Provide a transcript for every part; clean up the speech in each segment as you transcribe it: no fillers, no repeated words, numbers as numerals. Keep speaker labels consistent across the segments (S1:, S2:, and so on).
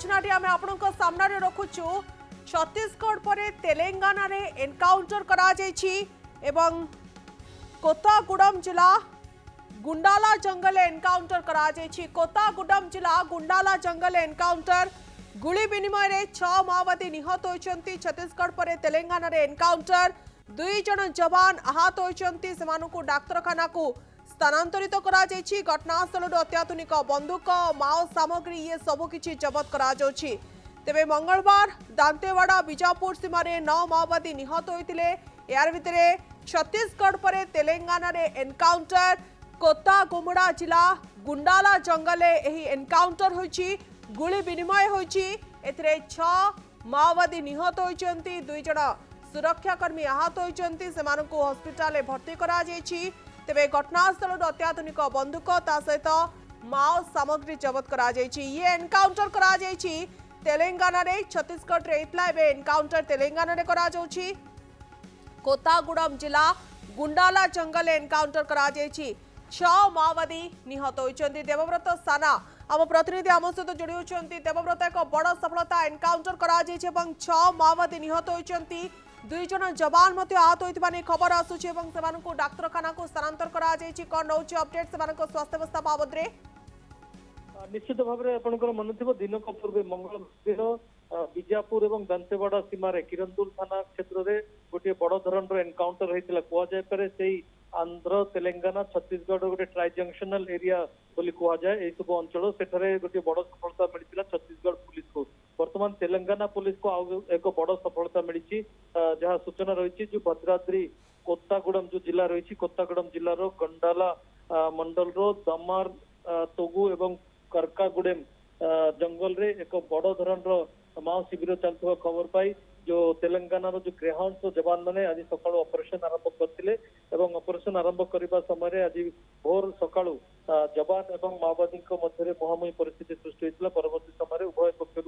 S1: आलोचनाटी आम आपण सामने रखुचु। छत्तीसगढ़ पर तेलंगाना रे एनकाउंटर करा जायछि एवं कोत्तागुडम जिला गुंडाला जंगल एनकाउंटर करा जायछि। कोत्तागुडम जिला गुंडाला जंगल एनकाउंटर गुली विनिमय रे 6 माओवादी निहत होइछन्ति। छत्तीसगढ़ पर तेलंगाना रे एनकाउंटर 2 जन जवान आहत होइछन्ति। सेमानकु डाक्तरखाना को स्थानांतरित करा जायछि। घटनास्थल अत्याधुनिक बंदूक माओ सामग्री ये सबु किछि जबत करा जाउछि। तेबे मंगलवार दांतेवाड़ा बीजापुर सीमार 9 माओवादी निहत होइतिले। यार भितरे छत्तीसगढ़ पर तेलंगाना रे एनकाउंटर कोत्तागुमड़ा जिला गुंडाला जंगल एही एनकाउंटर होइछि। गुली विनिमय होइछि। एथिरे 6 माओवादी निहत होइछन्ति। 2 जन सुरक्षाकर्मी आहत होइछन्ति। सेमानकु हॉस्पिटल भर्ती करा जायछि। तेबे घटनास्थल अत्याधुनिक बंदूक ता सहित माओ सामग्री जबत करा जायछि। ये एनकाउंटर करा जायछि तेलंगाना रे। छत्तीसगढ़ रे इतला एबे एनकाउंटर तेलंगाना रे करा जाउछि। कोत्तागुडम जिला गुंडाला जंगल एनकाउंटर करा जायछि। 6 माओवादी निहत होइछन्ति। देवव्रत साना आम प्रतिनिधि आम सहित जोड़ी होइछन्ति। देवव्रत एक बड़ सफलता एनकाउंटर करा जायछि एवं 6 माओवादी निहत होइछन्ति। 2 जन जवान मते आहत होइतबा नै खबर आसुछि एवं सेमानकु डाक्तरखाना को स्थानांतर करा जायछि। कोन नौछि अपडेट सेमानक स्वास्थ्य अवस्था बाबद रे?
S2: निश्चित भाव में आपंकर मन थी दिनक पूर्व मंगल बीजापुर और दांतेवाड़ा सीमार किरंदुल थाना क्षेत्र में गोटे बड़ धरण एनकाउंटर होता कहुए से आंध्र तेलंगाना छत्तीसगढ़ गोटे ट्राई जंक्शनल एरिया बोली कहुए यह सब अंचल से गोटे बड़ सफलता मिलता छत्तीसगढ़ पुलिस को। वर्तमान तेलंगाना पुलिस को आउ एक बड़ सफलता मिली जहाँ सूचना रही जो भद्राद्री कोत्तागुडम जो जिला रही कोत्तागुडम जिलार गंडाला मंडल दमार तोगु एवं करकागुडेम जंगल रे एक बड़ धरण माओ शिविर चलता खबर पाई जो तेलंगाना जो ग्रेहाउंड जवान मैंने आज सकाळु ऑपरेशन आरंभ करते ऑपरेशन आरंभ करने समय आज भोर सकाळु जवान एवं माओवादी मध्य मुहांमुही परिस्थिति सृष्टि होता। परवर्ती समय उभय पक्ष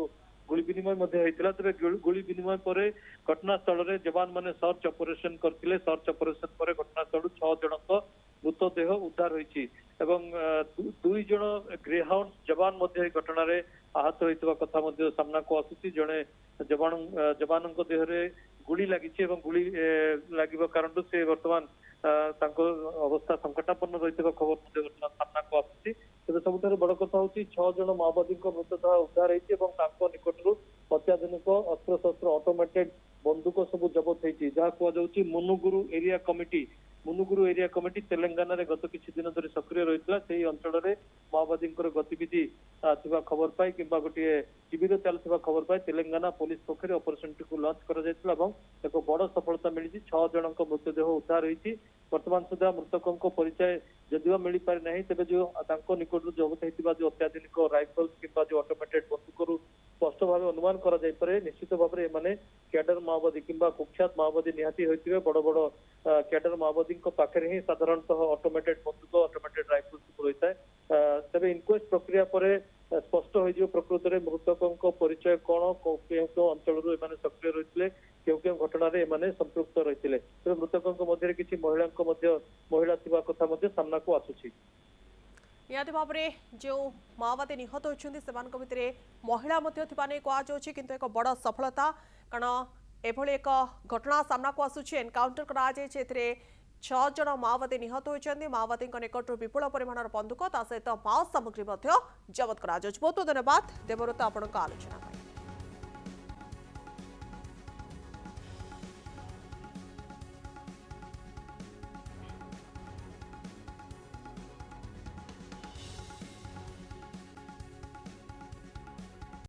S2: गुली विनिमय होता। तेज गुली विनिमय पर घटनास्थल में जवान मैंने सर्च ऑपरेशन करते। सर्च ऑपरेशन पर घटनास्थल 6 जन मृतदेह उद्धार होती। 2 जन ग्रेहाउंड जवान घटना आहत होता कथा सामना को आसूसी। जड़े जवान देहरे गुली लगी गुली लगे कारण से वर्तमान अवस्था संकटापन्न रही खबर सामना को आसूसी। तेज सब बड़ कथा हूँ 6 जन माओवादी मृतदेह उद्धार होती निकटर अत्याधुनिक अस्त्र शस्त्र ऑटोमेटेड बंदूक सब जबत होती जहाँ कहुई मुनुगुरु एरिया कमिटी तेलंगाना रे गत किछि दिन धरि सक्रिय रहितला। सेही अंचल रे माओवादी गतिविधि थिबा खबर पाई किंबा गोटे शिविर चलथिबा खबर पाई तेलंगाना पुलिस पक्षरे ऑपरेशन टी लॉन्च करा जायतिला एवं एक बड़ सफलता मिली 6 जनक मृतदेह उद्धार होईछि। वर्तमान सुधा मृतकों परिचय जदिव मिल पारि नहीं तेज जो निकट जबत होता जो अत्याधुनिक राइफल किंबा जो ऑटोमेटेड बंदूक स्पष्ट भाव अनुमान करा जाय पारे। निश्चित भाव में कैडर माओवादी किंबा कुख्यात माओवादी निहाती होते बड़ बड़ कैडर माओवादी पाखे ही साधारणतः ऑटोमेटेड बंदूक ऑटोमेटेड राइफल सब रही है। तेज इनक्वेस्ट प्रक्रिया पर स्पष्ट हो प्रकृत में मृतकों परिचय कौन क्यों अंचल सक्रिय रही क्यों घटना संपृक्त रही है। तेज मृतकों मध्य किसी महिला कथा सामना को आसूची।
S1: निहाती भाव में जो माओवादी निहत होती से महिला कहुच्छी किंतु एक बड़ सफलता कारण एभली एक घटना सामना को आसूची एनकाउंटर करा 6 जन माओवादी निहत होती। माओवादी निकट विपुल परिमाण बंदूक ता सहित माओ सामग्री जबत करा। बहुत बहुत धन्यवाद देवव्रत आपण आलोचना।